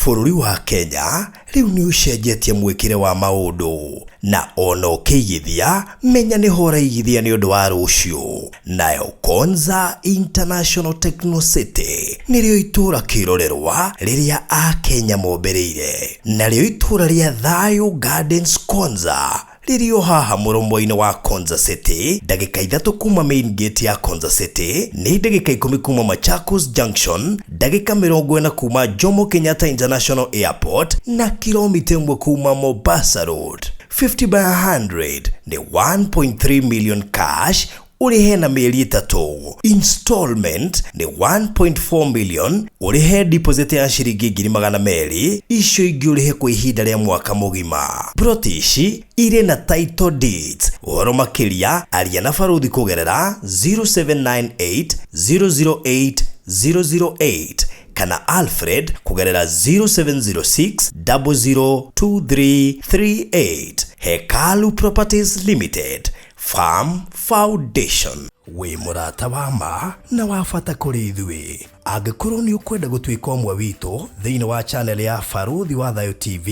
Bũrũri wa Kenya rĩu nĩ ũcenjetie mwĩkĩre wa maũndũ na ona ũkĩigithia menya nĩ hora igithia nĩ ũndũ wa rũciũ. Nayo Konza International Techno City nĩrĩo itũra kĩrorerwa rĩrĩa Akenya mombereire, narĩo itũra rĩa Thayũ Gardens Konza rĩrĩo haha mũromo-inĩ wa Konza City, ndagĩka 3 kuma main gate ya Konza City, nĩ ndagĩka 10 kuma Machakos Junction, ndagĩka 40 kuma Jomo Kenyatta International Airport na kilomita 1 kuma Mombasa Road. 50 by 100 ni 1.3 million cash urihe na mieri 3. Installment ni 1.4 million urihe deposit ya shiringi 200,000 icio ingĩ urihe kwa ihinda rĩa mwaka mugima. Ploti ici ire na title deeds. Ũhoro makĩria aria na barũthi kũgerera 0798 008 008 kana Alfred kugerera 0706 002338. Hekalu Properties Limited, Farm Foundation. We mũrata wa ma na wabata kũrĩ ithuĩ. Angĩkorwo nĩ ũkwenda gũtuĩka ũmwe witũ thĩinĩ wa channel ya Barũthi wa Thayũ TV,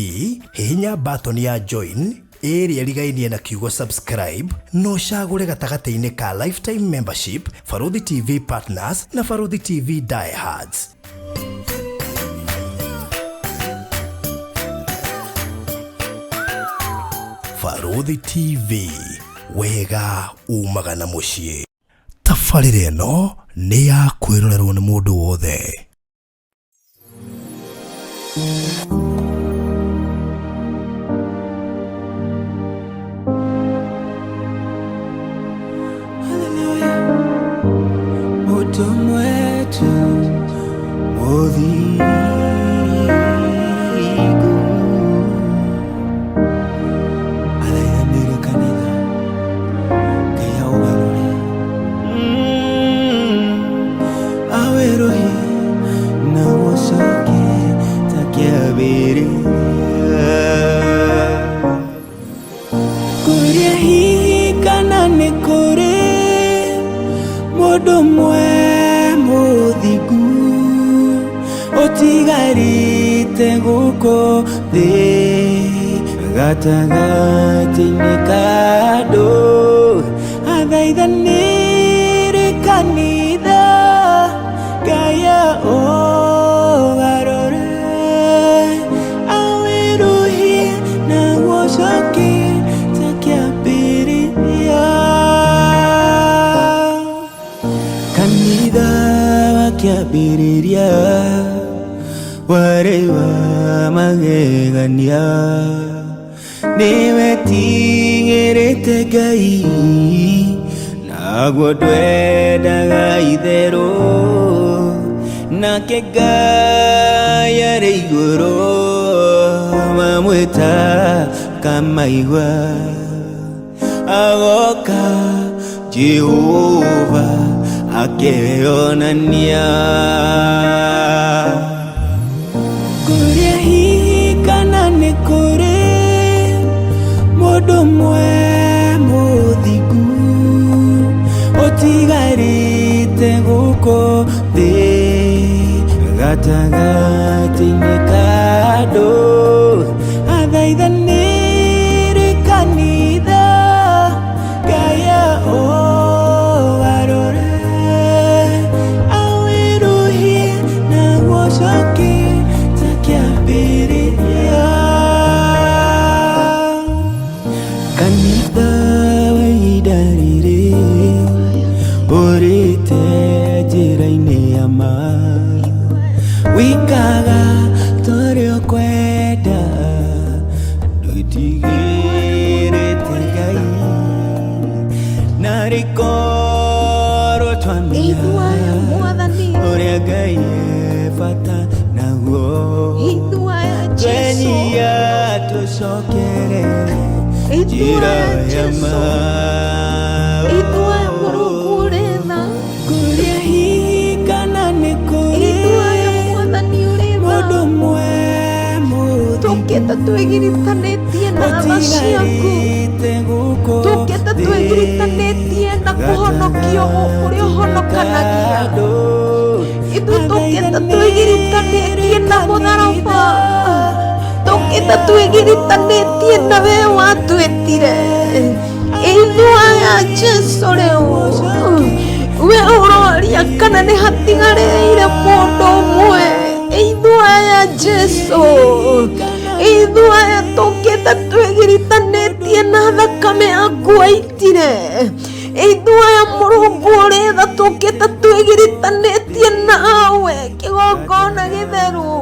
hihinya button ya join ĩrĩa ĩrigainie na kiugo subscribe, no cagũre gatagatĩ-inĩ ka lifetime membership, Barũthi TV Partners na Barũthi TV Diehards. Barũthi TV, wega umaga na mũciĩ. Tabarĩra ĩno nĩ ya kwĩrorerwo nĩ mũndũ wothe. Mũndũ mwetu mũthigu arainamĩrĩ kanitha Ngai augarũre awĩrũhie na gũcoke ta kĩambĩrĩria. Kũrĩa hihi kana nĩ kũrĩ mũndũ mwe mũthigu ũtigarĩte gũkũ thĩ gatagatĩ-inĩ ka andũ athaithanĩre kanitha Ngai augarũre awĩrũhie na gũcoke ta kĩambĩrĩria. Kanitha wa kĩambĩrĩria warĩ wa magegania, nĩwetigĩrĩte Ngai naguo ndwendaga itherũ, nake Ngai arĩ igũrũ mamwĩta kamaigua agoka Jehova akeyonania. Kũrĩa hihi kana nĩ kũrĩ mũndũ mwe mũthigu ũtigarĩte gũkũ thĩ gatagatĩ-inĩ ka andũ athaithanĩre kanitha Ngai augarũre awĩrũhie na gũcoke ta kĩambĩrĩria. Kanitha wa ihinda rĩrĩ ũrĩte njĩra-inĩ ya ma, wĩkaga torĩa ũkwenda ndũtigĩrĩte Ngai na rĩkorwo twamenya ũrĩa Ngai ebata naguo twenyia tũcokere njĩra ya ma. Kũrĩa hihi kana nĩ kũrĩ mũndũ mwe mũthigu twĩgiritanĩtie na tha ciaku, tũkĩte twĩgiritanĩtie na kũhonokio kũrĩa ũhonokanagia. Ithuĩ tũkĩte twĩgiritanĩtie na mũtharaba, tũkĩte twĩgiritanĩtie na we watwĩtire ithuaya Jesu rĩu we ũroria kana nĩ hatigarĩire mũndũ ũmwe ithuaya Jesu ithuaya tũkĩte twĩgiritanĩtie na thakame yaku waitire ithuaya Mũrungu ũrĩ tha tũkĩte twĩgiritanĩtie nawe kĩgongona gĩtheru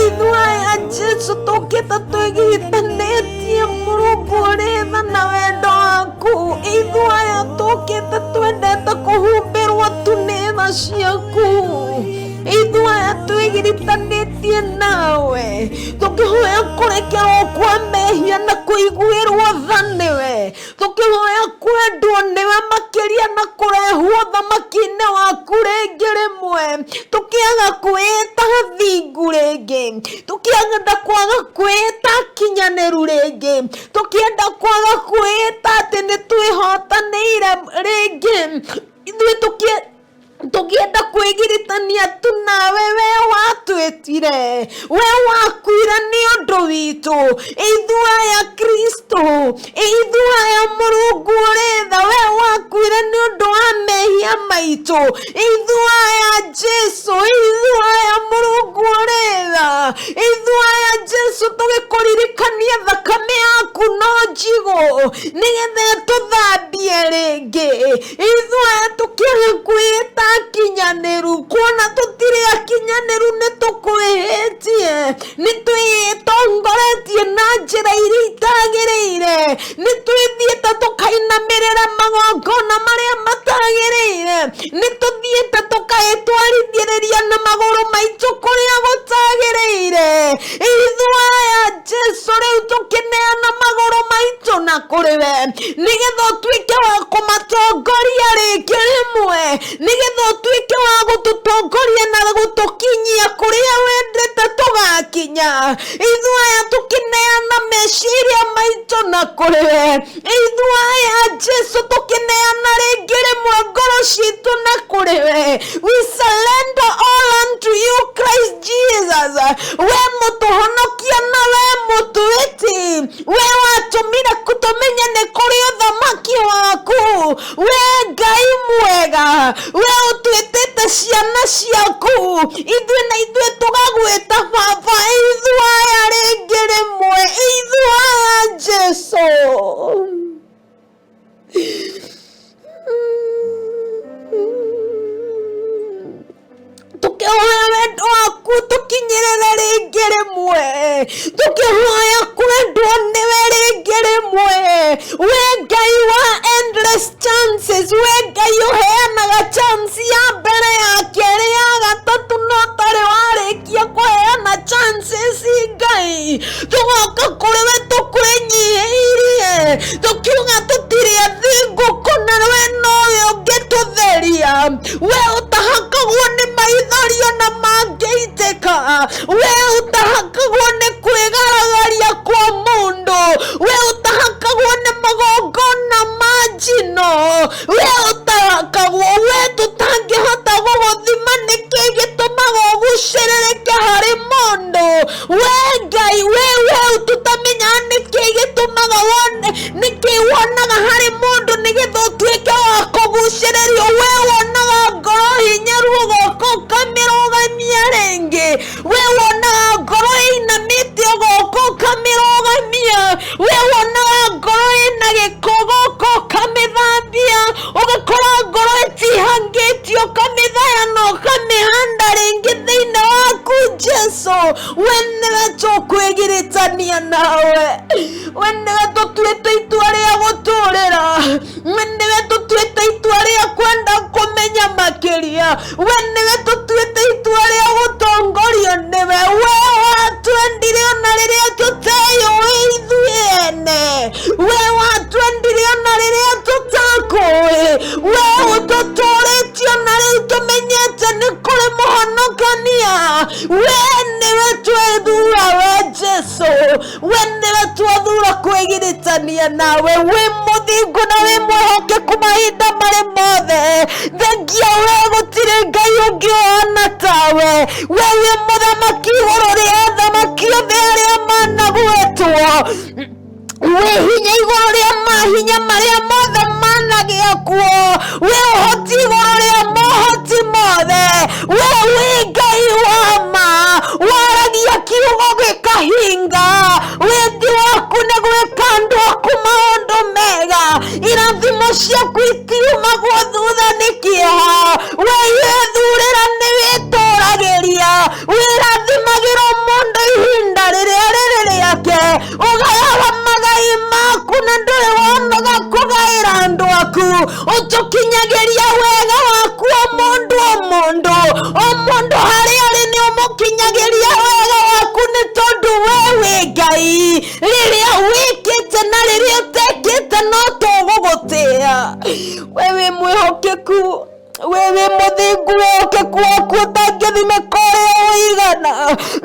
ithuaya Jesu tũkĩte twĩgiritanĩtie Mũrungu ũrĩ tha na wendo waku ithuaya tũkĩte twendete kũhumbĩrwo tu nĩ tha ciaku ithuaya twĩgiritanĩtie nawe tũkĩhoya kũrekerwo kwa mehia na kũiguĩrwo tha nĩwe tũkĩhoya kwendwo nĩwe makĩria na kũrehwo thamaki-inĩ waku rĩngĩ rĩmwe tũkĩaga kwĩta thingu rĩngĩ tũkĩenda kwaga kwĩta kinyanĩru rĩngĩ tũkĩenda kwaga kwĩta atĩ nĩ twĩhotanĩire rĩngĩ ithuĩ tũkĩenda kwĩgiritania tu nawe we watwĩtire we wakuire nĩ ũndũ witũ ithuaya Kristo ithuaya Mũrungu ũrĩ tha we wakuire nĩ ũndũ wa mehia maitũ ithuaya Jesu ithuaya Mũrungu ũrĩ tha ithuaya Jesu tũgĩkũririkania thakame yaku no njigũ nĩgetha tũthambie rĩngĩ ithuaya tũkĩaga kwĩta kinyanĩru kuona tũtirĩ akinyanĩru nĩ tũkwĩhĩtie nĩ twĩtongoretie na njĩra iria itagĩrĩire nĩ twĩthiĩte tũkainamĩrĩra magongona marĩa matagĩrĩire nĩ tũthiĩte tũkaĩtwarithĩrĩria na magũrũ maitũ kũrĩa gũtagĩrĩire ithuaya Jesu rĩu tũkĩneana magũrũ maitũ na kũrĩ we nĩgetha ũtuĩke wa kũmatongoria rĩngĩ rĩmwe nĩgetha ũtuĩke wa gũtũtongoria na gũtũkinyia kũrĩa wendete tũgakinya ithuaya tũkĩneana meciria maitũ na kũrĩ we ithuaya Jesu tũkĩneana rĩngĩ rĩmwe ngoro citũ na kũrĩ we we surrender all unto you Christ Jesus we mũtũhonokia na we mũtwĩti we watũmire kũtũmenya nĩ kũrĩ ũthamaki waku we Ngai mwega we ũtwĩtĩte ciana ciaku ithuĩ na ithuĩ tũgagwĩta baba ithuaya rĩngĩ rĩmwe ithuaya Jesu tũkĩhoya wendo waku tũkinyĩrĩre rĩngĩ rĩmwe tũkĩhoya kwendwo nĩwe rĩngĩ rĩmwe we Ngai wa endless chances we Ngai ũheanaga chance ya mbere ya kerĩ ya gatatũ no tarĩ warĩkia kũheana chances Ngai tũgoka kũrĩ we tũkwĩnyihĩirie tũkiuga tũtirĩ athingu kũna we nowe ũngĩtũtheria we ũtahakagwo nĩ maithario na mangĩitĩka we ũtahakagwo nĩ kwĩgaragaria kwa mũndũ we ũtahakagwo nĩ magongona ma njino we ũtahakagwo we tũtangĩhota gũgũthima nĩkĩ gĩtũmaga ũgucĩrĩrĩke harĩ mũndũ we Ngai we tũtamenya nĩkĩ gĩtũmaga nĩkĩ wonaga harĩ mũndũ nĩgetha ũtuĩke wa kũgucĩrĩrio we wonaga ngoro hinyaru ũgoka ũkamĩrũgamia rĩngĩ we wonaga ngoro ĩinamĩte ũgoka ũkamĩrũgamia we wonaga ngoro ĩna gĩko ũgoka ũkamĩthambia ũgakora ngoro ĩtihangĩtio ũkamĩthaya na ũkamĩhanda rĩngĩ thĩinĩ waku Jesu we nĩwe tũkwĩgiritania nawe we nĩwe tũtuĩte itua rĩa gũtũũrĩra we nĩwe tũtuĩte itua rĩa kwenda kũmenya makĩria we nĩwe tũtuĩte itua rĩa gũtongorio nĩwe we watwendire ona rĩrĩa tũteyũĩ ithuĩ ene we watwendire ona rĩrĩa tũtakũĩ we ũtũtũrĩtie ona rĩu tũmenyete nĩ kũrĩ mũhonokania we nĩwe twethura we Jesu we nĩwe twathura kwĩgiritania nawe we mũthingu na we mwĩhokeku mahinda marĩ mothe thengia we gũtirĩ Ngai ũngĩ ũhana tawe nawe, wewe muthamaki iguru ria thamaki othe aria managwetwo, we hinya iguru ria mahinya maria mothe managia kuo, we uhoti iguru ria mohoti mothe, we wi Ngai wa ma, waragia kiugo gikahinga, wendi waku nĩ gwĩka andũ aku maũndũ mega, irathimo ciaku itiumagwo thutha nĩ kĩeha, we wĩthurĩra nĩ wĩtũragĩria, wĩrathimagĩrwo mũndũ ihinda rĩrĩa rĩrĩ rĩake, ũgayaga magai maku na ndũrĩ wonaga kũgaĩra andũ aku, ũtũkinyagĩria wega waku o mũndũ harĩa arĩ nĩ ũmũkinyagĩria wega waku, nĩ tondũ we wĩ Ngai, rĩrĩa wĩkĩte na rĩrĩa ũtekĩte no tũgũgũtĩĩa, we wĩ mwĩhokeku, we wĩ mũthingu, wĩhokeku waku ũtangĩthimĩka ũrĩa ũigana,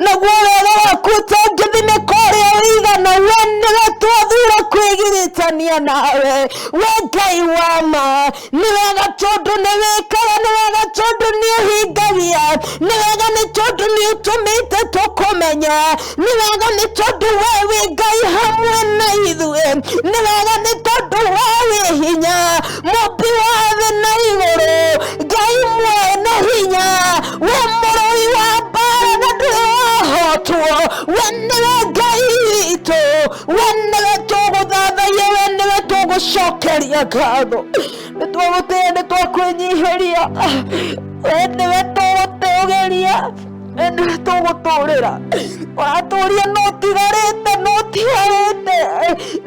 naguo wega waku ũtangĩthimĩka ũrĩa ũigana, we nĩwe twathura kwĩgiritania nawe, we Ngai wa ma, nĩ wega tondũ nĩ wĩkaga, nĩ wega tondũ nĩ ũhingagia, nĩ wega nĩ tondũ nĩ ũtũmĩte tũkũmenye, nĩ wega nĩ tondũ we wĩ Ngai hamwe na ithuĩ, nĩ wega nĩ tondũ we wĩ hinya, mũmbi wa thĩ na igũrũ, Ngai mwene hinya, we mũrũi wa mbara na ndũrĩ wahotwo, we nĩwe Ngai witũ, we nĩwe tũgũthathaiya, we nĩwe tũgũcokeria ngatho, nĩ twagũtĩĩa, nĩ twakwĩnyihĩria, we nĩwe tũgũtũũgĩria, we nĩwe tũgũtũũrĩra, watũũria no tigarĩte,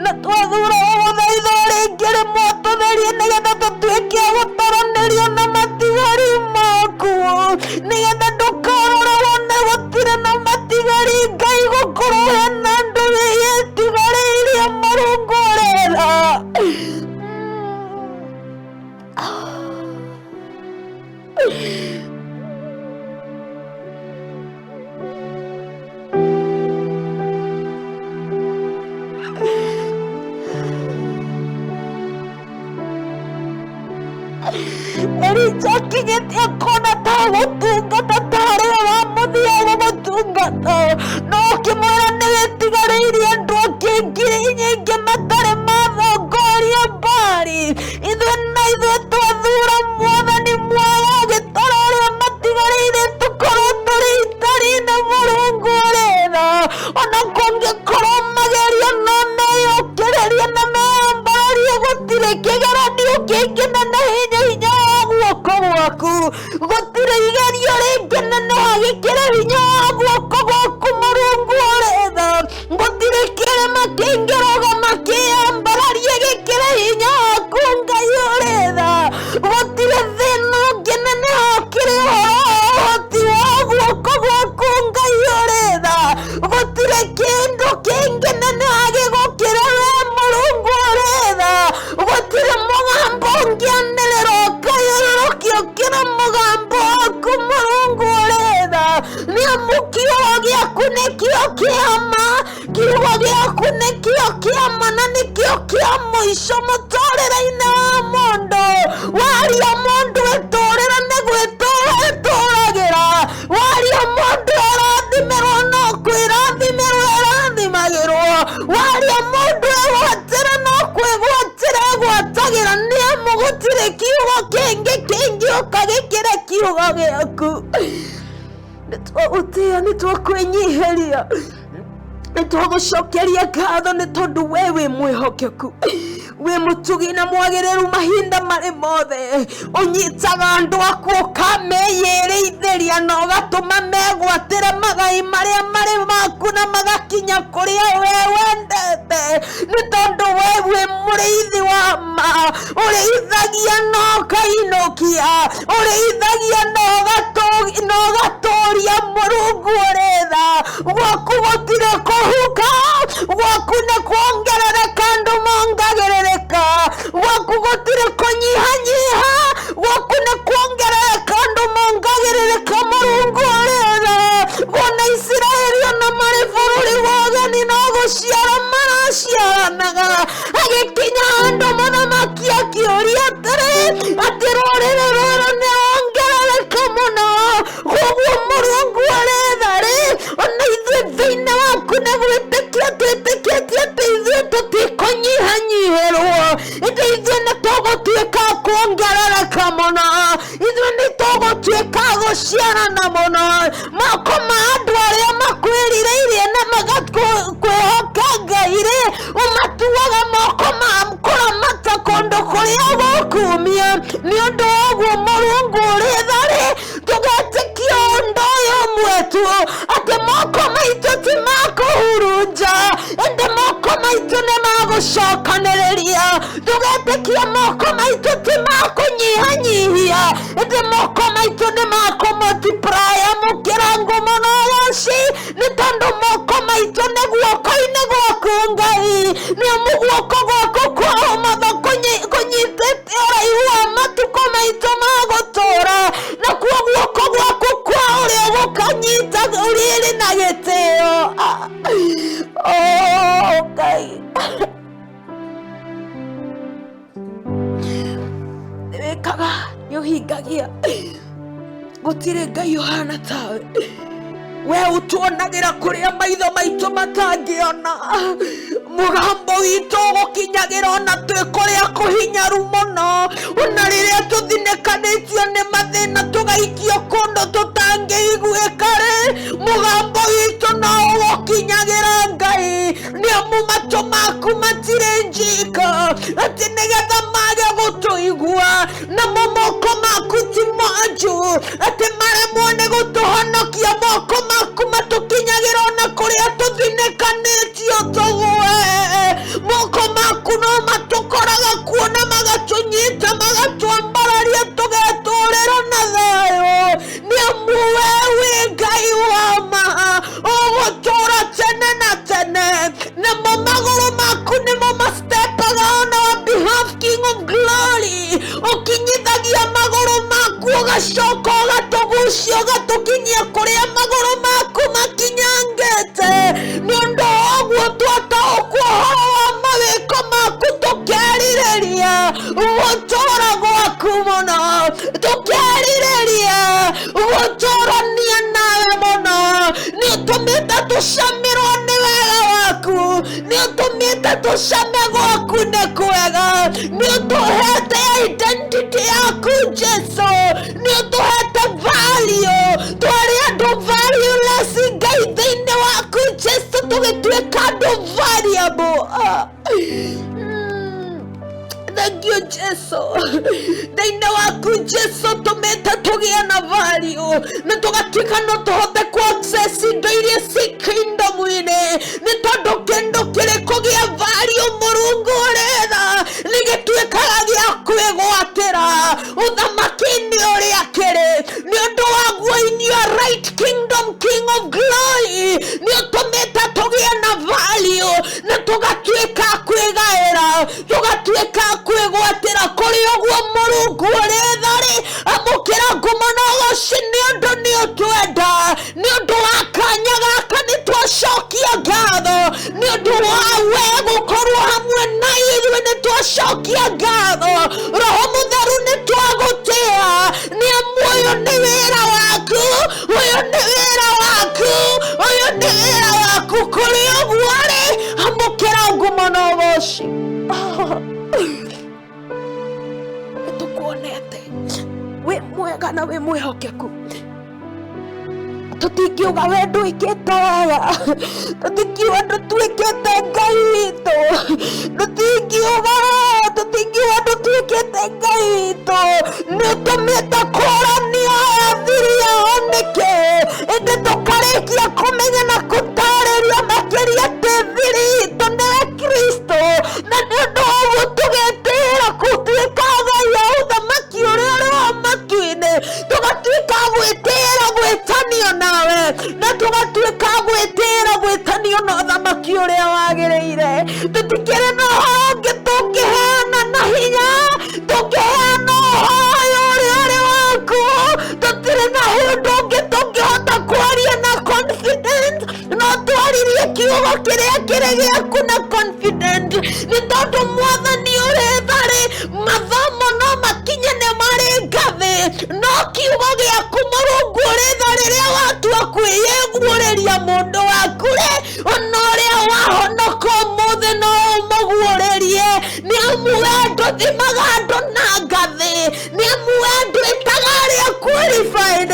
na twathura gũgũthaitha rĩngĩ rĩmwe tũtherie, nĩgetha tũtuĩke gũtaranĩrio na matigari maku, nĩgetha ndũkarore wone gũtirĩ na matigari, Ngai gũkorwo hena andũ wĩyetigarĩirie Mũrungu ũrera. Erichakinyĩtie kona ta gũtungata tarĩ wa mũthia gũtungata, no ũkĩmwĩra nĩ wĩtigarĩirie andũ akĩingĩ nyingĩ matarĩ mathongoria Baali, ithuĩ twathura Mwathani mwega ũgĩtara ũrĩa matigarĩire tũkorwo tũrĩ itari na Mũrungu ũrera, ona kũngĩkorwo magerio na meyũkĩrĩria na meyambararie, gũtirĩ kĩgeranio kĩngĩ na hinya guoko gwaku, gũtirĩ igerio rĩngĩ nene hagĩkĩra hinya wa guoko gwaku Mũrungu ũretha, gũtirĩ kĩrĩma kĩngĩrũgama kĩyambararie gĩkĩre hinya waku Ngai ũretha, gũtirĩ thĩna ũngĩ nene hakĩrĩ ũhoti wa guoko gwaku Ngai ũretha, gũtirĩ kĩndũ kĩngĩ nene hagĩgũkĩra we Mũrungu ũretha, gũtirĩ mũgambo ũngĩanĩrĩrwo ũkĩra mũgambo waku Mũrungu ũretha, nĩamu kiugo gĩaku nĩkĩo kĩama, kiugo gĩaku nĩkĩo kĩama na nĩkĩo kĩa mũico mũtũrĩre-inĩ wa mũndũ, waria mũndũ etũrĩra nĩ gwĩtũra etũragĩra, waria mũndũ arathimĩrwo no kwĩrathimĩrwo erathimagĩrwo, waria mũndũ egwatĩra no kwĩgwatĩra egwatagĩra, nĩamu gũtirĩ kiugo kĩngĩ kĩngĩũka gĩkĩre kiugo gĩaku. Nĩtwagũtĩĩa, nĩtwakwĩnyihĩria, nĩtwagũcokeria ngatho nĩ tondũ we wĩ mwĩhokeku, wĩ mũtugi na mwagĩrĩru mahinda marĩ mothe, ũnyitaga andũ aku ũkameyĩrĩithĩria na ũgatũma megwatĩre magai marĩa marĩ maku na magakinya kũrĩa we wendete, nĩ tondũ we wĩ mũrĩithi wa ma, ũrĩithagia na ũkainũkia, ũrĩithagia na ũgatũria Mũrungu ũretha, gwaku gũtirĩ kũhuka, gwaku nĩ kuongerereka andũ mongagĩrĩrĩka, gwaku gũtirĩ kũnyihanyiha, gwaku nĩ kuongerereka andũ mongagĩrĩrĩka Mũrungu ũretha, wona Isiraeli ona marĩ bũrũri wa ũgeni no gũciara maraciaranaga, agĩkinya handũ mũthamaki akĩũria atĩrĩ, atĩ rũrĩrĩ rũrũ nĩ wongerereka mũno, koguo guciarana muno moko ma andu aria makwirireirie na magakwihoka Ngai umatuaga moko ma kuramata kundu kuria gukumia ni undu woguo Murungu uri thari tugetikia undu uyu mwetu ati moko maitu ti makuhurunja ende moko maitu ni magucokaniriria tugetikia moko maitu ti makunyihanyihia ende moko maitu ni makumultiply mukira ngumo no yoci ni tondu moko maitu ni guoko-ini gwaku Ngai ni guoko gwaku kwa matho kunyitite uraihu wa matuko maitu magutura na kuo guoko gwaku kwa uria gukanyita uriri na gitio Ngai niwikaga niuhingagia gutire Ngai uhana tawe we utuonagira kuria maitho maitu matangiona mugambo witu gukinyagira ona twi kuria kuhinyaru muno ona riria tuthinekanitio ni mathina tugaikio kundu tutangiiguikare mugambo witu no gukinyagira Ngai ni amu matu maku matire njika ati nigetha mage gutuigua na moko maku ti manju ati maremwo ni gutuhonokia moko maku matukinyagira ona kuria tuthinekanitio tugwe moko maku no matukoraga kuona magatunyita magatwambararia tugeturira na thayo ni amu wewe Ngai wa ma ugutura tene na tene namo maguru maku nimo mastepaga on our behalf King of Glory ukinyithagia maguru maku ugacoka ugatugucia ugatukinyia kuria maguru maku makinyangite ni undu woguo twataukwo horo wa mawiko maku tukerireria gutura gwaku muno tukerireria guturania nawe muno ni utumite tucamirwo ni wega waku ni utumite tucame gwaku ni kwega ni utuhete identity yaku Jesu ni utuhete value twari andu valueless Ngai thiini waku Jesu tugituika andu variable Thank you Jesu thiini waku Jesu tumite tugie na value na tugatuika no tuhote ku access indo iria ci kingdom-ini ni tondu kindu kiriku gia value Murungu uretha nigituikaga gia kwigwatira uthamaki-ini uria kiri ni undu waguo in your right kingdom King of Glory ni utumite tugie na value na tugatuika kwigaira tugatuika kwigwatira kuri uguo Murungu urethari amukira ngumo no goci ni undu ni utwenda ni undu wa kanya gaka ni twacokia ngatho ni undu wa we gukorwo hamwe na ithuĩ ni twacokia ngatho Roho Mutheru ni twagutia ni amu uyu ni wira waku uyu ni wira waku uyu ni wira waku kuri uguo ri amukira ngumo no goci tukuonete we mwega na we mwihokeku tutingiuga we ndwikite wega tutingiuga ndutwikite Ngai witu tutingiuga ndutwikite Ngai witu ni utumite kurania thiri yao niki indi tukarikia kumenya na gutariria makiria ti thiri itu niwe Kristo na ni undu woguo tugetira gutuika Ngai a uthamaki uria uri wa matu-ini tugatuika gwitira gwitanio nawe na tugatuika gwitira gwitanio na uthamaki uria wagiriire tutikiri no hongi tungiheana na hinya tungiheana uhoyo uria uri waku tutiri na hindu ungi tungihota kwaria na confident no twaririe kiugo kiria kiri giaku na confident ni tondu Mwathani uri thari mathomo no makinye ni mari ngathi no kiugo giaku Murungu uri thari riria watua kwiyeguriria mundu waku ri ona uria wahonoka umuthi no umuguririe ni amu we nduthimaga andu na ngathi ni amu we ndwitaga aria qualified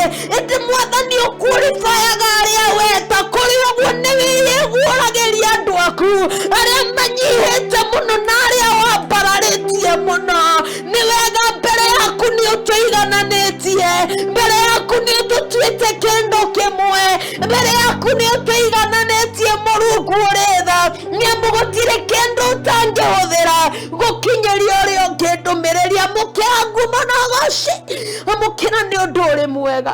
tũigananĩtie mbere yaku nĩ tũtuĩte kĩndũ kĩmwe mbere yaku nĩ tũigananĩtie Mũrungu ũrĩ tha nĩamu gũtirĩ kĩndũ ũtangĩhũthĩra gũkinyĩria ũrĩa ũngĩ ndũmĩrĩri amũkĩra ngumo na goci amũkĩra nĩ ũndũ ũrĩ mwega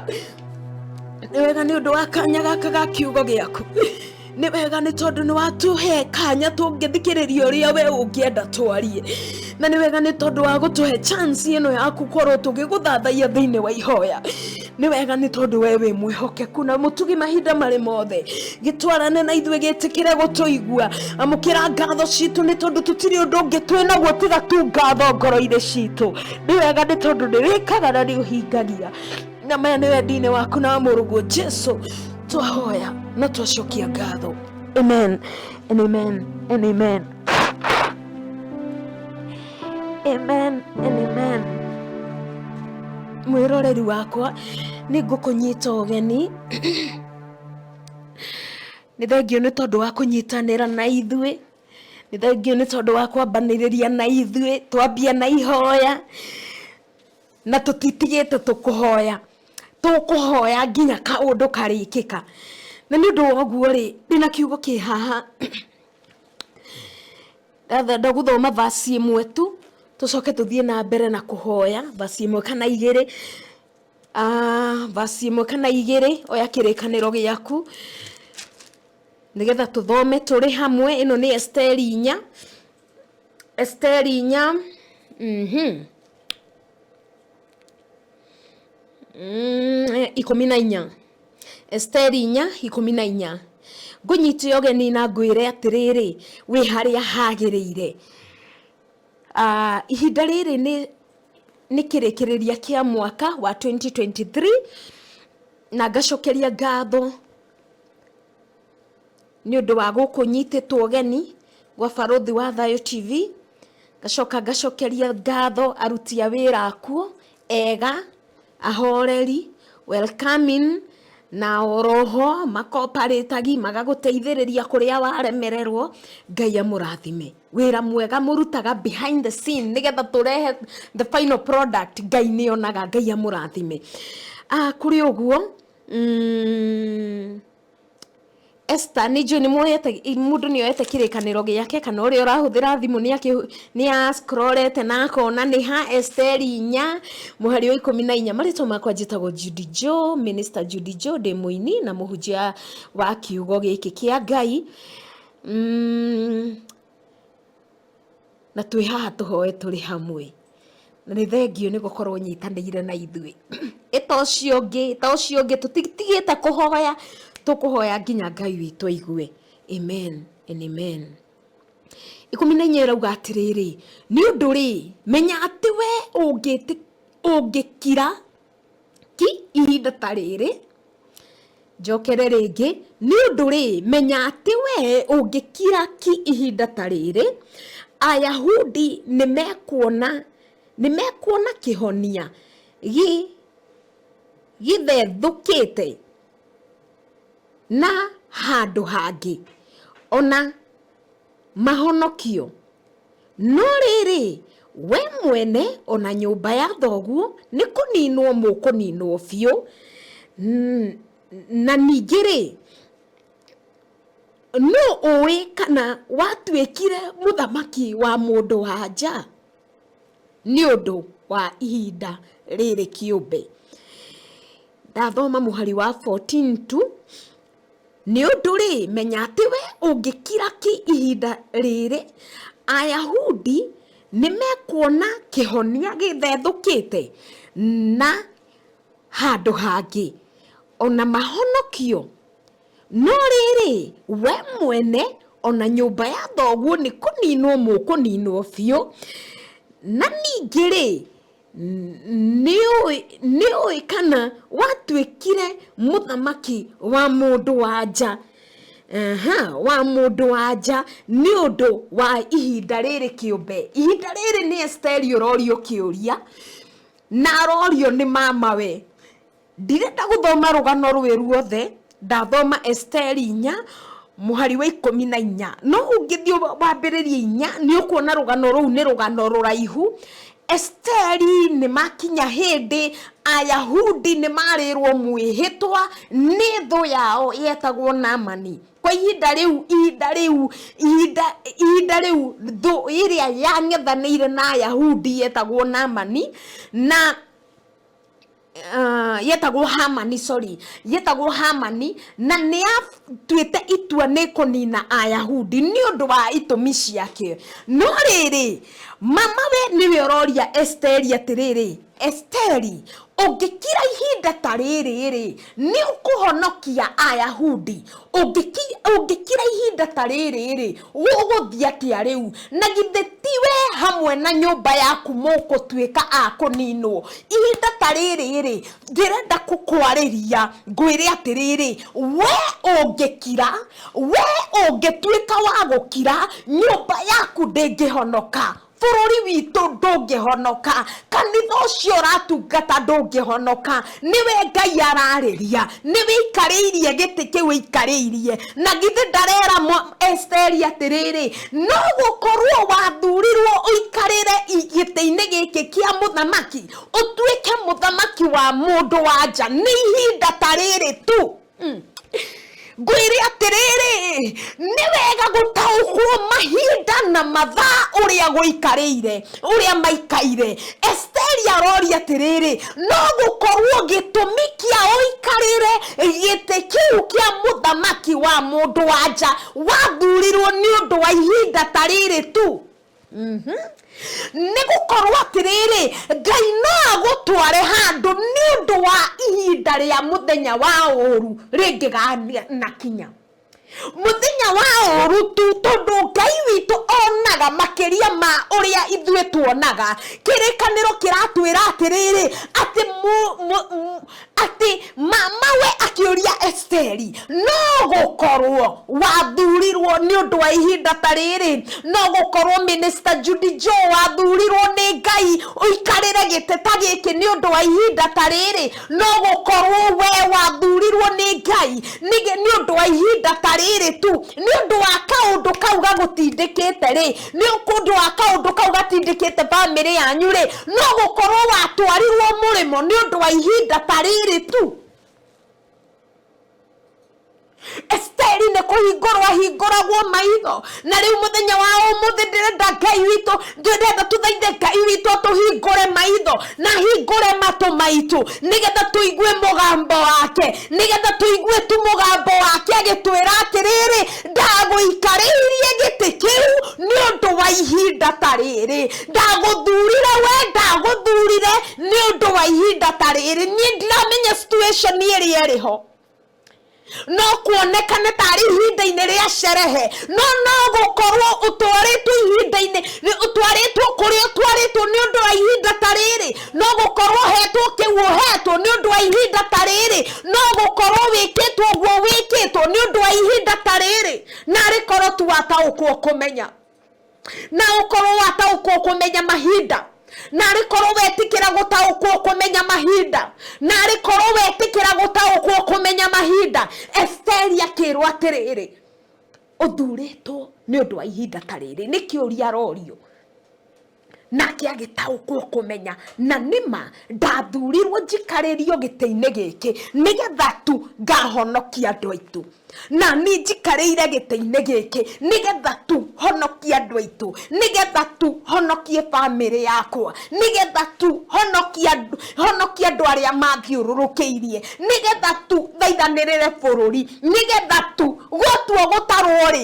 nĩ wega nĩ ũndũ wa kanya gaka ga kiugo gĩaku nĩ wega nĩ tondũ nĩ watũhe kanya tũngĩthikĩrĩria ũrĩa we ũngĩenda twarie na nĩ wega nĩ tondũ wa gũtũhe chance ĩno ya gũkorwo tũgĩgũthathaiya thĩinĩ wa ihoya nĩ wega nĩ tondũ we wĩ mwĩhokeku na mũtugi mahinda marĩ mothe gĩtwarane na ithuĩ gĩtĩkĩre gũtũigua amũkĩra ngatho citũ nĩ tondũ tũtirĩ ũndũ ũngĩ twĩnaguo tiga tu ngatho ngoro-inĩ citũ nĩ wega nĩ tondũ nĩ wĩkaga na nĩ ũhingagia na maya nĩ wendi-inĩ waku na Mũrungu Jesũ twahoya na twacokia ngatho. Amen and amen and amen. Amen and amen. Mwĩroreri wakwa nĩ ngũkũnyita ũgeni nĩ thengio nĩ tondũ wa kũnyitanĩra na ithuĩ nĩ thengio nĩ tondũ wa kwambanĩrĩria na ithuĩ twambia na ihoya na tũtitigĩte tũkũhoya nginya kaũndũ karĩkĩka na nĩ ũndũ woguo rĩ ndĩna kiugo kĩ haha ndagũthoma vasi ĩmwe tu tũcoke tũthiĩ na mbere na kũhoya vasi ĩmwe kana igĩrĩ vasi ĩmwe kana igĩrĩ oya kĩrĩkanĩro gĩaku nĩgetha tũthome tũrĩ hamwe ĩno nĩ Esteri 4 14 Esteri 4:14 ngũnyite ũgeni na ngwĩre atĩrĩrĩ wĩ harĩa hagĩrĩire ihinda rĩrĩ nĩ kĩrĩkĩrĩria kĩa mwaka wa 2023 na ngacokeria ngatho nĩ ũndũ wa gũkũnyitĩtwo ũgeni gwa Barũthi wa Thayũ TV ngacokeria ngatho aruti a wĩra akuo ega ahoreri welcoming na oroho makoparetagi magagũteithĩrĩria kũrĩa waremererwo Ngai amũrathime wĩra mwega mũrutaga behind the scene nĩgetha tũrehe the final product Ngai nĩonaga Ngai amũrathime kũrĩ ũguo Esther nĩjũ nĩ mũndũ nĩ oete kĩrĩkanĩro gĩake kana ũrĩa ũrahũthĩra thimũ nĩ scrollete na akona nĩ ha Esteri 4 mũhari wa 14 marĩtwa makwa njĩtagwo Judy Joe Minister Judy Joe ndĩ mũini na mũhunjia wa kiugo gĩkĩ kĩa Ngai na twĩ haha tũhoe tũrĩ hamwe na nĩ thengio nĩ gũkorwo nyitanĩire na ithuĩ ta ũcio ũngĩ tũtigĩte kũhoya tũkũhoya nginya Ngai witũ aigue. Amen and amen. 14 rauga atĩrĩrĩ nĩ ũndũ rĩ menya atĩ we ũngĩkira ki ihinda ta rĩrĩ njokere rĩngĩ nĩ ũndũ rĩ menya atĩ we ũngĩkira ki ihinda ta rĩrĩ Ayahudi nĩmekuona kĩhonia gĩthethũkĩte na handũ hangĩ ona mahonokio no rĩrĩ we mwene ona nyũmba ya thoguo nĩ kũninwo mũkũninwo biũ na ningĩ rĩ no ũĩ kana watuĩkire mũthamaki wa mũndũ wa nja nĩ ũndũ wa ihinda rĩrĩ kĩũmbe ndathoma mũhari wa 14 tu nĩ ũndũ rĩ menya atĩ we ũngĩkira ki ihinda rĩrĩ Ayahudi nĩmekuona kĩhonia gĩthethũkĩte na handũ hangĩ ona mahonokio no rĩrĩ we mwene ona nyũmba ya thoguo nĩ kũninwo mũkũninwo biũ na ningĩ rĩ nĩũĩ kana watuĩkire mũthamaki wa mũndũ wa nja wa mũndũ wa nja nĩ ũndũ wa ihinda rĩrĩ kĩũmbe ihinda rĩrĩ nĩ Esteri ũrorio kĩũria na arorio nĩ mamawe ndirenda gũthoma rũgano rwĩ ruothe ndathoma Esteri 4 mũhari wa 14 no ũngĩthiĩ wambĩrĩrie 4 nĩ ũkuona rũgano rũu nĩ rũgano rũraihu Esteri nĩ makinya hĩndĩ Ayahudi nĩ marĩrwo mwĩhĩtwa nĩ thũ yao yetagwo Naamani. Kwa ihinda rĩu thũ ĩrĩa yang'ethanĩire na Ayahudi yetagwo Naamani na yetagwo Hamani na nĩ atuĩte itua nĩ kũnina Ayahudi nĩ ũndũ wa itũmi ciake. No rĩrĩ mamawe nĩwe ũroria Esteri atĩrĩrĩ, Esteri, ũngĩkira ihinda ta rĩrĩ nĩ ũkũhonokia Ayahudi. Ũngĩkira ihinda ta rĩrĩ ũgũthiĩ atĩa rĩu? Na githĩ tiwe hamwe na nyũmba yaku mũgũtuĩka a kũninwo? Ihinda ta rĩrĩ ndĩrenda gũkwarĩria ngwĩre atĩrĩrĩ, we ũngĩtuĩka wa gũkira, nyũmba yaku ndĩngĩhonoka, bũrũri witũ ndũngĩhonoka, kanitha ũcio ũratungata ndũngĩhonoka. Nĩwe Ngai ararĩria, nĩwe ikarĩirie gĩtĩ kĩu ikarĩirie. Na githĩ ndarera Esteri atĩrĩrĩ, no gũkorwo wathurirwo ũikarĩre gĩtĩ-inĩ gĩkĩ kĩa mũthamaki, ũtuĩke mũthamaki wa mũndũ wa nja, nĩ ihinda ta rĩrĩ tu. Ngwĩre atĩrĩrĩ, nĩ wega gũtaũkwo mahinda na mathaa ũrĩa gũikarĩire, ũrĩa maikaire. Esteri aroria atĩrĩrĩ, no gũkorwo gĩtũmi kĩa ũikarĩre gĩtĩ kĩu kĩa mũthamaki wa mũndũ wa nja wathurirwo nĩ ũndũ wa ihinda ta rĩrĩ tu. Nĩ gũkorwo atĩrĩrĩ, Ngai no agũtware handũ nĩ ũndũ wa ihinda rĩa mũthenya wa ũũru rĩngĩganakinya. Mũthenya wa ũũru tu, tondũ Ngai witũ onaga makĩria ma ũrĩa ithuĩ tuonaga. Kĩrĩkanĩro kĩratwĩra atĩrĩrĩ, atĩ mamawe akĩũria Esteri, no gũkorwo wathurirwo nĩ ũndũ wa ihinda ta rĩrĩ, no gũkorwo Minister Judy Joe wathurirwo nĩ Ngai ũikarĩre gĩtĩ ta gĩkĩ nĩ ũndũ wa ihinda ta rĩrĩ, no gũkorwo we wathurirwo nĩ Ngai nĩ ũndũ wa ihinda ta rĩrĩ tu, nĩ ũndũ wa kaũndũ kau gagũtindĩkĩte rĩ, nĩ ũndũ wa kaũndũ kau gatindĩkĩte bamĩrĩ yanyu rĩ, no gũkorwo watwarirwo mũrĩmo nĩ ũndũ wa ihinda ta rĩrĩ tu. Esteri nĩ kũhingũrwo ahingũragwo maitho. Na rĩu mũthenya wa ũmũthĩ ndĩrenda Ngai witũ, ndĩrenda tũthaithe Ngai witũ tũhingũre maitho na hingũre matũ maitũ, nĩgetha tũigue mũgambo wake, nĩgetha tũigue tu mũgambo wake agĩtwĩra atĩrĩrĩ, ndagũikarĩirie gĩtĩ kĩu nĩ ũndũ wa ihinda ta rĩrĩ, ndagũthurire we, ndagũthurire nĩ ũndũ wa ihinda ta rĩrĩ. Niĩ ndiramenya situation ĩrĩa ĩrĩho, no kuonekane tarĩ ihinda-inĩ rĩa sherehe, no gũkorwo ũtwarĩtwo ihinda-inĩ, ũtwarĩtwo kũrĩa ũtwarĩtwo nĩ ũndũ wa ihinda ta rĩrĩ, no gũkorwo hetwo kĩu ũhetwo nĩ ũndũ wa ihinda ta rĩrĩ, no gũkorwo wĩkĩtwo ũguo wĩkĩtwo nĩ ũndũ wa ihinda ta rĩrĩ. Na rĩkorwo tu wataũkwo kũmenya, na ũkorwo wataũkwo kũmenya mahinda, na rĩkorwo wetĩkĩra gũtaũkwo kũmenya mahinda, na rĩkorwo wetĩkĩra gũtaũkwo kũmenya mahinda. Esteri akĩrwo atĩrĩrĩ, ũthurĩtwo nĩ ũndũ wa ihinda ta rĩrĩ, nĩ kĩũria arorio, nake agĩtaũkwo kũmenya na nĩma ndathurirwo njikarĩrio gĩtĩ-inĩ gĩkĩ nĩgetha tu ngahonokia andũ aitũ, na niĩ njikarĩire gĩtĩ-inĩ gĩkĩ nĩgetha tu honokie andũ aitũ, nĩgetha tu honokie bamĩrĩ yakwa, nĩgetha tu honokie andũ arĩa mathiũrũrũkĩirie, nĩgetha tu thaithanĩrĩre bũrũri, nĩgetha tu gũtuo gũtarwo rĩ,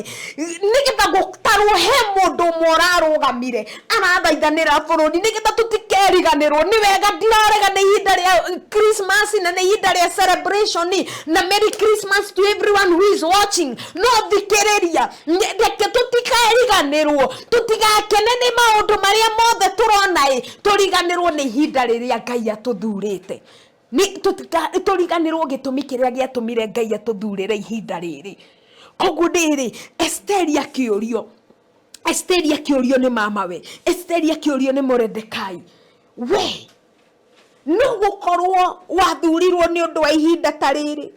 nĩgetha gũtarwo he mũndũ ũmwe ũrarũgamire arathaithanĩra bũrũri, nĩgetha tũtikeriganĩrwo. Nĩ wega ndirarega nĩ ihinda rĩa Christmas na nĩ ihinda rĩa celebration, na Merry Christmas to everyone who is watching. No thikĩrĩria, reke tũtikeriganĩrwo, tũtigakene nĩ maũndũ marĩa mothe tũrona tũriganĩrwo nĩ ihinda rĩrĩa Ngai atũthurĩte. Tũriganĩrwo gĩtũmi kĩrĩa gĩatũmire Ngai atũthurĩre ihinda rĩrĩ. Koguo rĩrĩ, Esteri akĩũrio nĩ mamawe, Esteri akĩũrio nĩ Moredekai, we no gũkorwo wathurirwo nĩ ũndũ wa ihinda ta rĩrĩ.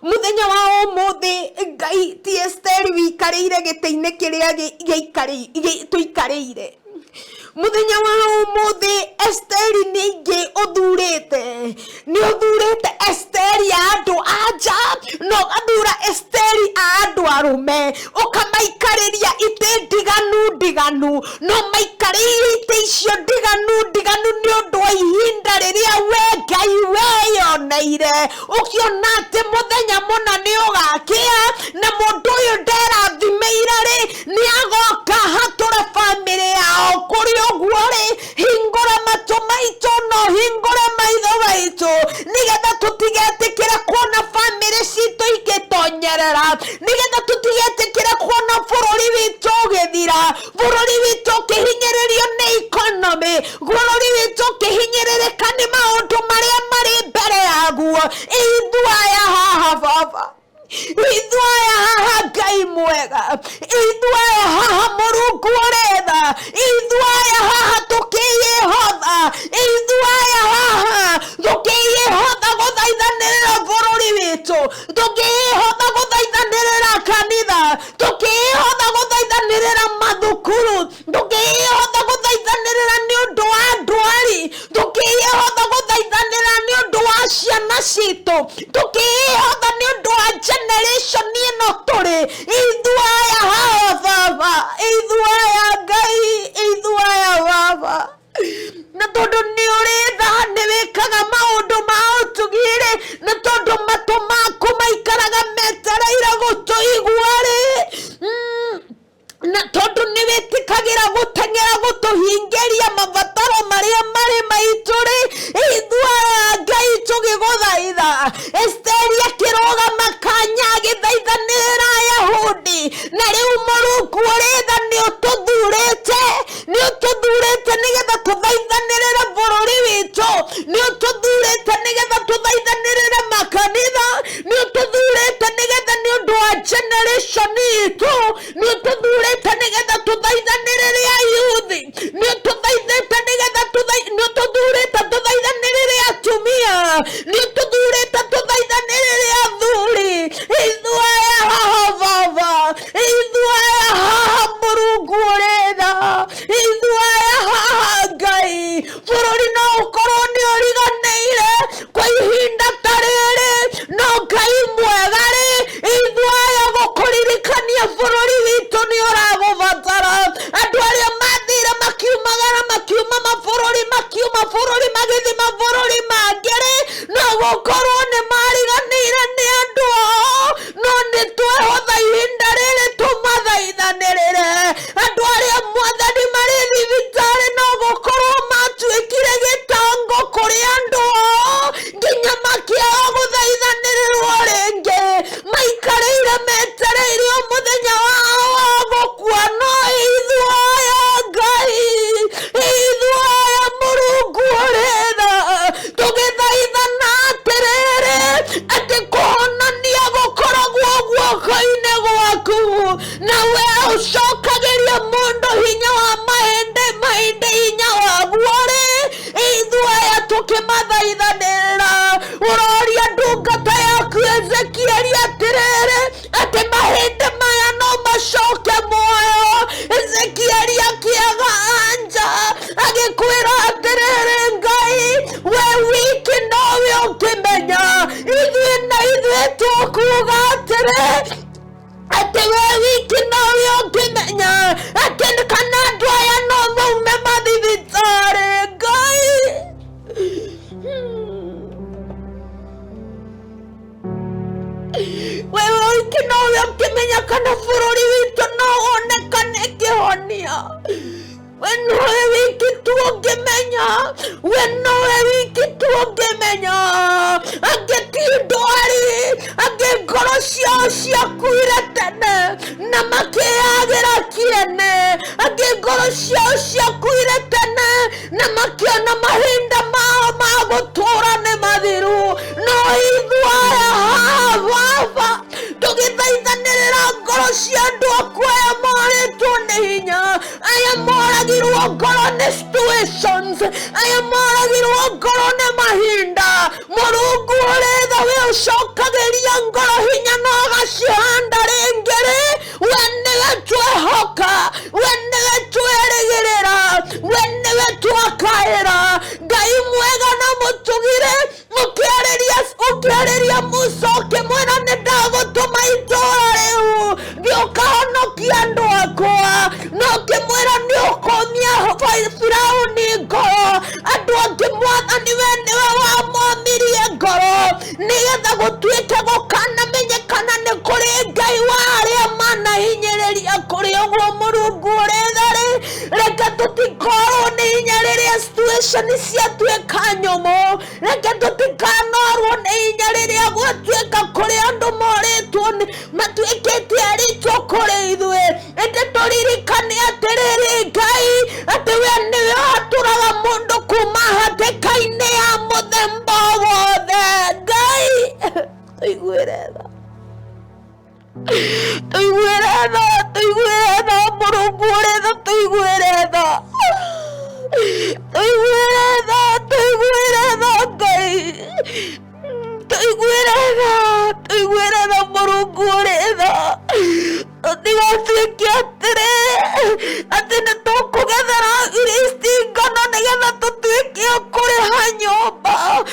Mũthenya wa ũmũthĩ Ngai ti Esteri wikarĩire gĩtĩ-inĩ kĩrĩa tũikarĩire. muthenya wa umuthi Esteri ningi uthurite ni uthurite Esteri ya andu anja no gathura Esteri a andu arume ukamaikariria ite ndiganu no maikariria ite icio ndiganu ni undu wa ihinda riria we Ngai weyoneire ukiona ati muthenya muna ni ugakia na mundu uyu nderathimeire ri ni agoka hatura family yao kuri uguo ri hingura matu maitu no hingure maitho maitu nigetha tutigetikire kuona family citu igitonyerera nigetha tutigetikire kuona bururi witu ugithira bururi witu kihinyiririo ni economy bururi witu kihinyirika ni maundu maria mari mbere yaguo ithuaya haha baba ithuaya haha Ngai mwega ithuaya haha Murungu uretha ithuaya haha tukiyehotha ithuaya haha tukiyehotha guthaithanirira bururi witu tukiyehotha guthaithanirira kanitha tukiyehotha guthaithanirira mathukuru tukiyehotha guthaithanirira ni undu wa ndwari tukiyehotha guthaithanirira ni undu wa ciana citu tukiyehotha ni undu wa generation ino turi ithuaya haha baba ithuaya Ngai ithuaya baba na tondu ni uritha ni wikaga maundu ma utugire na tondu matu maku maikaraga metereire gutuigua ri na tondu ni witikagira gutengera gutuhingiria mabataro maria mari maitu ri ithuaya Ngai tugiguthaitha Esteri akirugama kanya agithaithanira Ayahudi na riu Murungu uritha ni ututhurite nigetha tuthaithanirire bururi witu ni ututhurite nigetha tuthaithanirire makanitha ni ututhurite nigetha ni undu wa generation itu ni ututhurite nigetha tuthaithanirire ayuthi ni ututhurite nigetha tuthaithanirire atumia ni ututhurite tuthaithanirire athuri ithuaya haha baba ithuaya haha Murungu uretha ithuaya haha Ngai bururi no ukorwo ni uriganeire kwa ihinda ta riri no Ngai mwega ri ithuaya gukuririkania bururi witu ni uragubatara andu aria mathire makiuma mabũrũri magithi mabũrũri mangĩ ri no gukorwo ni mariganĩire ni andu ao no ni twehotha ihinda riri tumathaithanĩrĩre andu aria mwathani mari thibitari no gukorwo matuĩkire gĩtango kũrĩ andu ao nginya makiaga gũthaithanĩrĩrwo rĩngĩ maikarĩire metereire mũthenya wao wa gũkua no ithuaya Ngai ithuaya Murungu uretha tugithaithana atiriri ati kuhonania gukoragwo guoko-inĩ gwaku na we ucokagiria mundu hinya wa mahĩndĩ hinya waguo ri ithuaya tukimathaithanĩrĩra uroria ndungata yaku Ezekieli atiriri ati mahĩndĩ maya no macoke muoyo Ezekieli akiaga anja agikwĩra atiriri Ngai we wiki nowe ũkĩmenya ithuĩ tukuga atiri ati we wiki nowe ũkĩmenya ati kana andu aya no maume mathibitari Ngai wewe wiki nowe ũkĩmenya kana bũrũri witũ no wonekane kĩhonia we nowe wiki tu ũngĩmenya we nowe wiki tu ũngĩmenya angĩ ti ndwari angĩ ngoro ciao ciakuire tene na makĩagĩra kĩene angĩ ngoro ciao ciakuire tene na makĩona mahinda mao ma gũtũra nĩ mathiru no ithuaya haha baba tũgĩthaithanĩrĩra ngoro cia andũ aku aya morĩtwo nĩ hinya aya moragirwo ngoro nĩ situations aya moragirwo ngoro nĩ mahinda Murungu uretha we ucokagiria ngoro hinya no gacihanda rĩngĩ ri we nĩwe twehoka we nĩwe twerĩgĩrĩra we wera Ngai mwega na mutugire ukiareria mucoke mwena nindagutuma itura riu ngiukahonokia andu akwa no kimwira niukumia Firauni ngoro andu angi Mwathani we niwe wamomirie ngoro nigetha gutuike gukanamenyekana ni kuri Ngai wa aria manahinyiriria kuri uguo Murungu uri thari reke tutikorwo ni hinya riria situation ciatuika nyumu reke tutikanorwo ni hinya riria gwatuika kuri andu moritwo matuikite aritwo kuri ithue indi turirikane atiriri Ngai ati we niwe waturaga mundu kuma hatikaine ya muthemba wothe Ngai tuiguire tha Murungu uri tha tuiguire tha Ngai tuiguire tha Murungu uri tha tigatuike atiri ati nitukugethera iristi ngano nigetha tutuike kuriha nyumba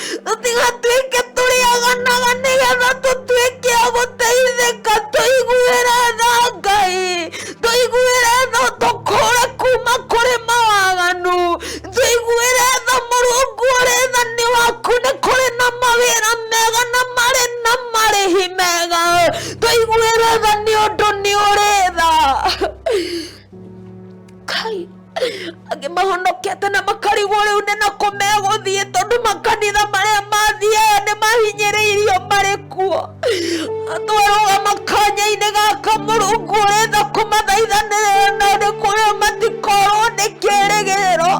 tigatuike turiaganaga nigetha tutuike guteithika tuiguire tha Ngai tuiguire tha tukure kuma kuri mawaganu tuiguire tha Murungu uri tha ni waku ni kuri na mawira mega na marihi mega tuiguire tha ni undu ni uri tha Ngai angi mahonokete na makarigwo riu ni na kumeguthie tondu makanitha maria mathie ni mahinyiriirio mari kuo twaruga makanya-ini gaka Murungu uri tha kumathaithanirira na ni kuria matikorwo ni kirigiro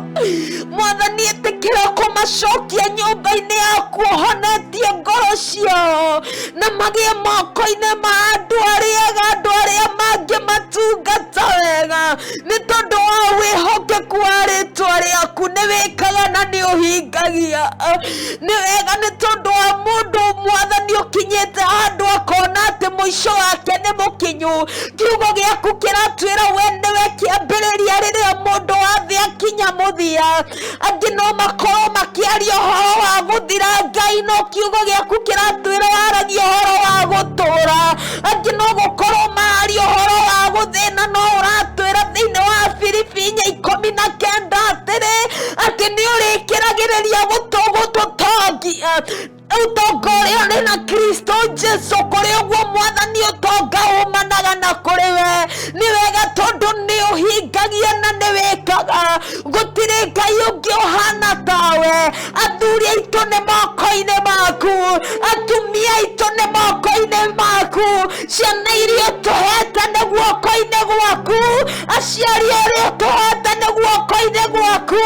Mwathani itikira kumacokia nyumba-ini yaku uhonetie ngoro ciao na magie moko-ini ma andu aria mangi matungata wega ni tondu wa wihokeku wa ritwa riaku ni wikaga na ni uhingagia ni wega ni tondu wa mundu Mwathani ukinyite handu akona ati muico wake ni mukinyu kiugo giaku kiratwira we niwe kiambiriria riria mundu wathi akinya muthia angi no makorwo makiaria uhoro wa guthira Ngai no kiugo giaku kiratwira waragia uhoro wa gutura angi no gukorwo maria uhoro wa guthina no uratwira thiini wa Filipi 19 atiri ati ni urikiragiriria gutugututangia utonga uria uri na Kristo Jesu kuri uguo Mwathani utonga umanaga na kuri we ni wega tondu ni uhingagia na ni wikaga gutiri Ngai ungi uhana tawe athuri aitu ni moko-ini maku atumia aitu ni moko-ini maku ciana iria tuhete ni guoko-ini gwaku aciari aria tuhete ni guoko-ini gwaku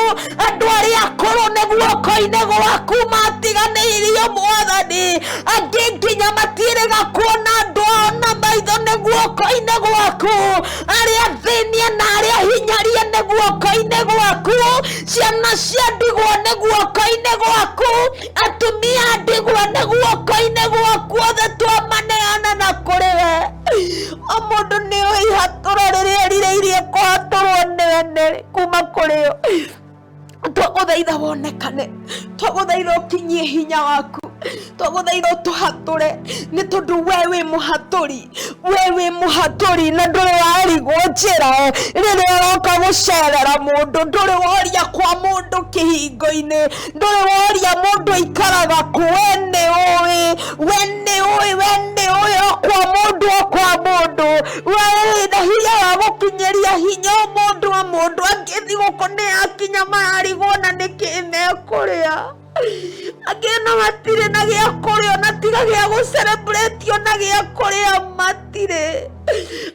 andu aria akuru ni guoko-ini gwaku matiganeirio Mwathani angi nginya matiriga kuona andu ao na maitho ni guoko-ini gwaku aria thinie na aria hinyarie ni guoko-ini gwaku ciana cia ndigwa ni guoko-ini gwaku atumia ndigwa ni guoko-ini gwaku othe twamaneana na kuri we o mundu ni ihatura riria rireirie kuhaturwo niwe kuma kuri yo twaguthaitha wonekane twaguthaitha ukinyie hinya waku twaguthaitha tuhature ni tondu we wi muhaturi na nduri warigwo njira riria woka gucerera mundu nduri woria kwa mundu kihingo-ini nduri woria mundu ikaraga ku we ni uwi kwa mundu we na hinya wa gukinyeria hinya mundu angithi guko ni akinya marigwo na nikimekuria agena matire na gia kuria na tiga gia gu celebrate na gia kuria matire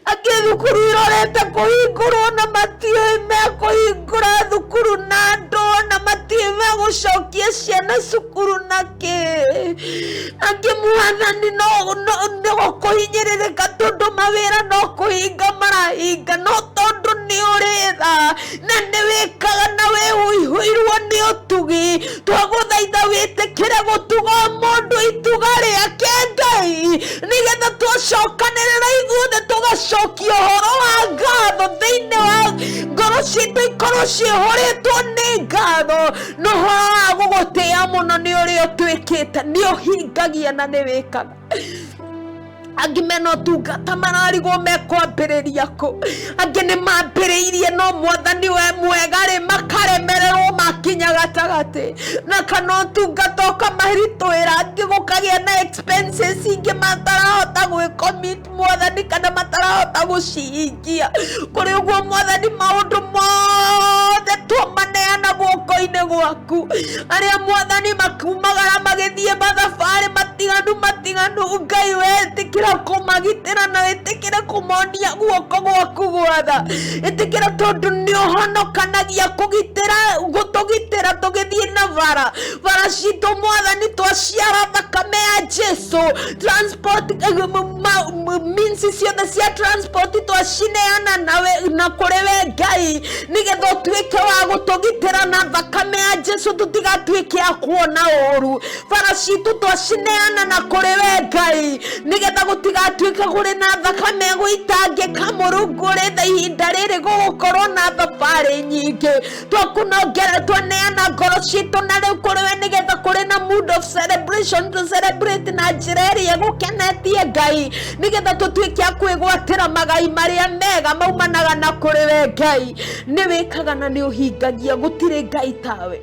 age thukuru irorete kuhingurwo na matie me kuhingura thukuru na ndo na matie me gucokia ciana cukuru na ke age Mwathani no kuhinyiririka tondu mawira no kuhinga marahinga no tondu ni uritha na ni wikaga na we uihuirwo ni utugi twaguthaitha witikire gutuga mundu ituga riake Ngai nigetha twacokanirira ithuothe tugacokia uhoro wa ngatho thiini wa ngoro ciitũ ikorwo ciĩhũrĩtwo nĩ ngatho wothe nĩ ũhingagia na nĩ wĩkaga. Angĩ mena ũtungata mararigwo mekwambĩrĩria kũ, angĩ nĩ mambĩrĩirie no Mwathani we mwega rĩ makaremererwo makinya gatagatĩ, na kana ũtungata ũkamaritũĩra, angĩ gũkagĩa na expenses ingĩ matarahota gwĩcommit Mwathani kana matarahota gũcihingia. Kũrĩ ũguo Mwathani maũndũ mothe twamaneana guoko-inĩ gwaku, arĩa Mwathani makumagara magĩthiĩ mathabarĩ matiganu Ngai wetĩkĩra kũmagitĩra na wĩtĩkĩre kũmonia guoko gwaku gwatha, ĩtĩkĩra tondũ nĩ ũhonokanagia gũtũgitĩra tũgĩthiĩ na bara citũ Mwathani twaciara thakame ya Jesu, transport means ciothe cia transport twacineana na kũrĩ we Ngai, nĩgetha ũtuĩke wa gũtũgitĩra na thakame ya Jesu tũtigatuĩke a kuona ũru. Bara citũ twacineana na kũrĩ we Ngai, nĩgetha gũtigatuĩke kũrĩ na thakame gũitangĩka Mũrungu ũrĩ tha ihinda rĩrĩ gũgũkorwo na thabarĩ nyingĩ. Twakũnongera twaneana ngoro citũ na rĩu kũrĩ we, nĩgetha kũrĩ na mood of celebration to celebrate na njĩra ĩrĩa gũkenetie Ngai, nĩgetha tũtuĩke a kwĩgwatĩra magai marĩa mega maumanaga na kũrĩ we Ngai. Nĩ wĩkaga na nĩ ũhingagia, gũtirĩ Ngai tawe.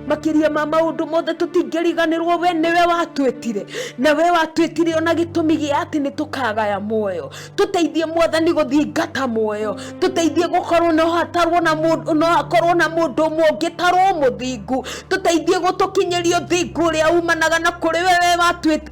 Makiria ma maundu mothe tutingiriganirwo, we niwe watwetire, na we watwetire ona gitumi gia ati ni tukagaya muoyo. Tuteithie Mwathani guthingata muoyo, tuteithie gukorwo no hatarwo na mundu, no hakorwo na mundu mungitarwo muthingu, tuteithie gutukinyerio thingu uria umanaga na kuri we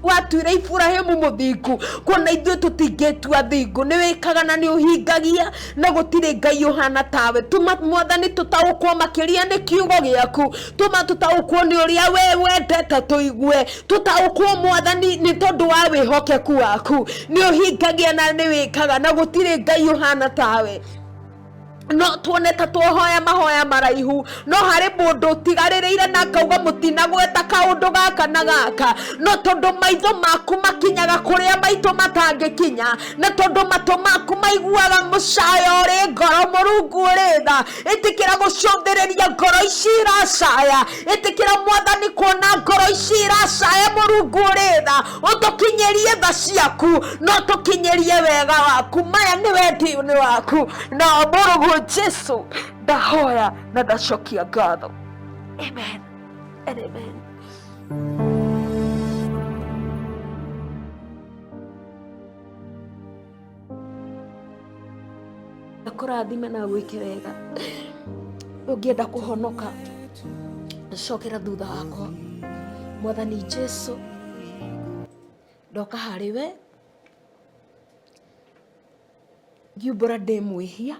watwire Ibrahimu muthingu, kuona ithuĩ tutingitua thingu. Ni wikaga na ni uhingagia, na gutire Ngai uhana tawe. Tuma Mwathani tutaũkwo makiria ni kiugo giaku, tuma tutaũkwo nĩ ũrĩa we wendete tuigue, tutaũkwo Mwathani nĩ tondũ wa wĩhokeku waku. Nĩ ũhingagia na nĩ wĩkaga, na gũtirĩ Ngai ũhana tawe. No tuone ta twohoya mahoya maraihu, no harĩ mũndũ ũtigarĩrĩire na akauga mũtinagweta kaũndũ gaka na gaka, no tondũ maitho maku makinyaga kũrĩa maitũ matangĩkinya, na tondũ matũ maku maiguaga mũcaya ũrĩ ngoro Mũrungu ũrĩ tha, ĩtĩkĩra gũcũthĩrĩria ngoro ici iracaya, ĩtĩkĩra Mwathani kuona ngoro ici iracaya Mũrungu ũrĩ tha, ũtũkinyĩrie tha ciaku, no tũkinyĩrie wega waku. Maya nĩ wendi waku, na Mũrungu Jesu ndahoya na ndacokia ngatho. Amen and amen. Ndakũrathime na gwĩke wega. Ũngĩenda kũhonoka, cokera thutha wakwa. Mwathani Jesu, ndoka harĩ we, ngiumbũra ndĩ mwĩhia,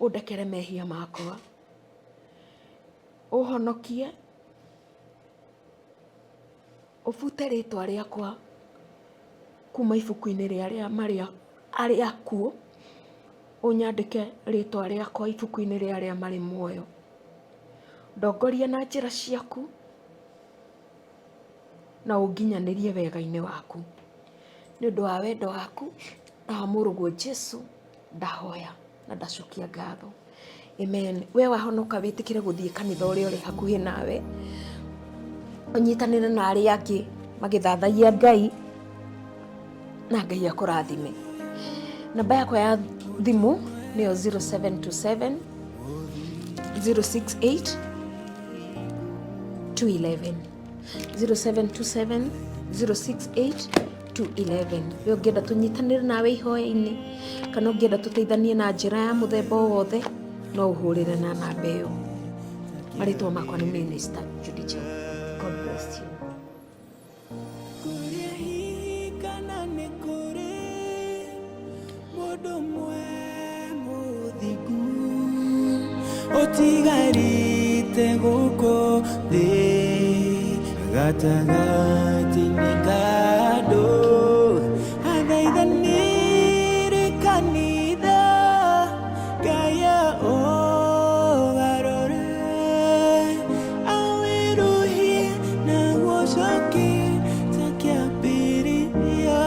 ũndekere mehia makwa, ũhonokie, ũbute rĩtwa rĩakwa kuma ibuku-inĩ rĩa arĩa akuũ, ũnyandĩke rĩtwa rĩakwa ibuku-inĩ rĩa arĩa marĩ muoyo. Ndongoria na njĩra ciaku, na ũnginyanĩrie wega-inĩ waku. Nĩ ũndũ wa wendo waku na wa Mũrungu Jesu ndahoya na ndacokia ngatho. Amen. We wahonoka wĩtĩkĩre gũthiĩ kanitha ũrĩa ũrĩ hakuhĩ nawe, ũnyitanĩre na arĩa angĩ magĩthathagia Ngai, na Ngai akũrathime. Namba yakwa ya thimũ nĩyo 0727 068 211 0727 068 211. We ũngĩenda tũnyitanĩre nawe ihoya-inĩ, kana ũngĩenda tũteithanie na njĩra ya mũthemba wothe, no ũhũrĩre na namba ĩyo. Marĩtwa makwa nĩ Minister Judy J. God bless you. Otigarite gũkũ thĩ gatagatĩ-inĩ ka andũ, athaithanire kanitha Ngai ũgarũre, awĩruhie na gũcokia ta kĩambĩrĩria.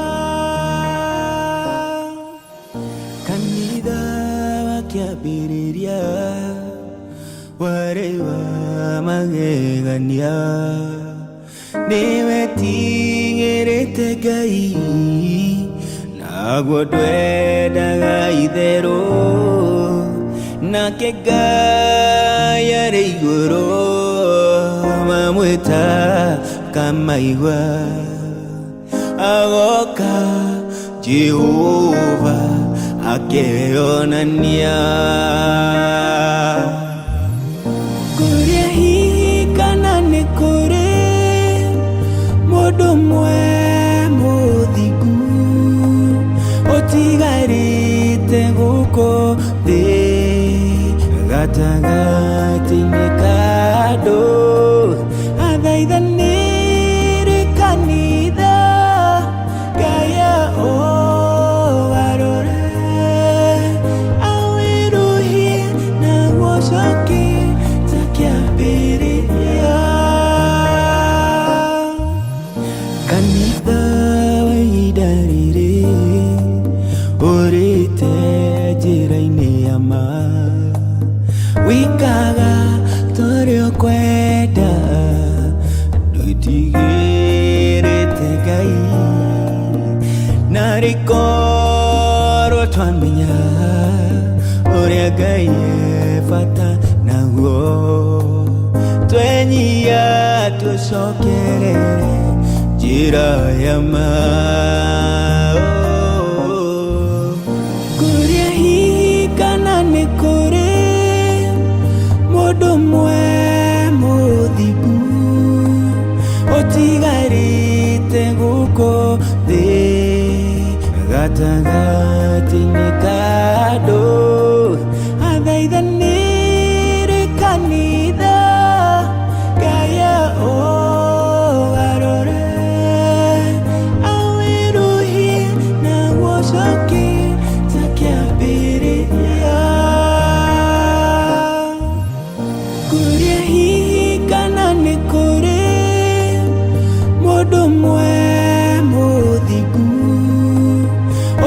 Kanitha wa kĩambĩrĩria warĩ wa magegania, niwe tigĩrĩte Ngai naguo ndwendaga itherũ nake Ngai arĩ igũrũ mamwĩta kamaigua agoka Jehova akeyonania kũrĩa hihi kana nĩ kũrĩ mũndũ ũmwe mũthingu ũtigarĩte gũkũ thĩ gatagatĩ-inĩ ka andũ athaithanĩre kanitha Ngai aũgarũre awĩruhie na gũcokie ta kĩambĩrĩria kanitha wa ihinda rĩrĩ ũrĩte njĩra-inĩ ya ma wikaga torĩa ũkwenda ndũtigĩrĩte Ngai na rĩkorwo twamenya ũrĩa Ngai bata naguo twenyia tũcokerere njĩra ya ma kũrĩa hihi kana nĩ kũrĩ mũndũ ũmwe mũthingu ũtigarĩte gũkũ thĩ gatagatĩ-inĩ ka andũ athaithanĩre kanitha Ngai aũgarũre awĩruhie na gũcokie ta kĩambĩrĩria kũrĩa hihi kana nĩ kũrĩ mũndũ ũmwe mũthingu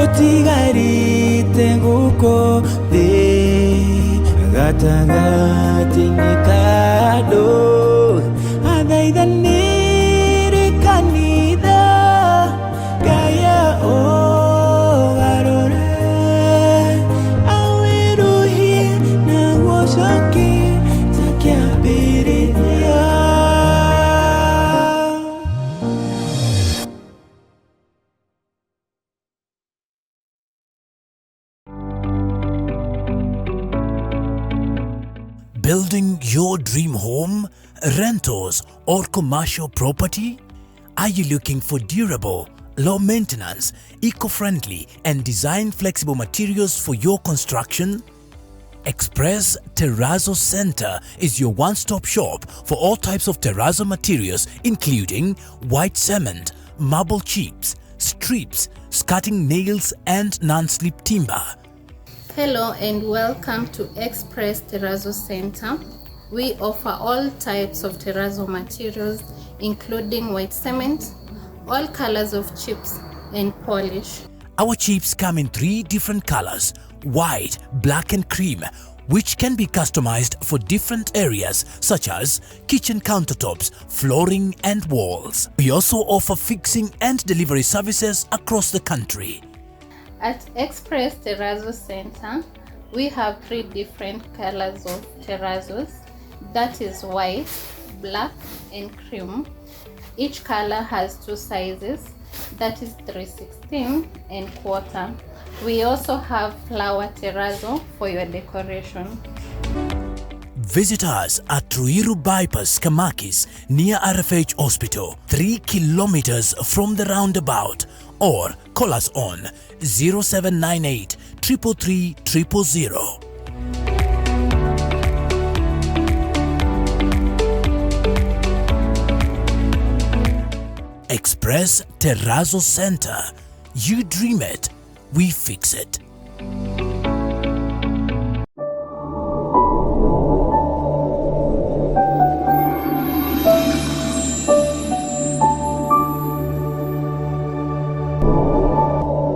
ũtigarĩte gũkũ thĩ gatagatĩ-inĩ ka andũ athaithanĩre kanitha Ngai aũgarũre awĩruhie na gũcokie ta kĩambĩrĩria Building your dream home, rentals or commercial property? Are you looking for durable, low maintenance, eco-friendly and design flexible materials for your construction? Express Terrazzo Center is your one-stop shop for all types of terrazzo materials including white cement, marble chips, strips, skirting nails and non-slip timber. Hello and welcome to Express Terrazzo Center. We offer all types of terrazzo materials including white cement, all colors of chips and polish. Our chips come in 3 different colors, white, black and cream, which can be customized for different areas such as kitchen countertops, flooring and walls. We also offer fixing and delivery services across the country. At Express Terrazzo Center, we have 3 different colors of terrazzos, that is white, black and cream. Each color has 2 sizes, that is 3/16 and 1/4. We also have flower terrazzo for your decoration. Visit us at Ruiru Bypass, Kamakis, near RFH Hospital, 3 kilometers from the roundabout, or call us on 0798 333 000. Express Terrazzo Center. You dream it, we fix it.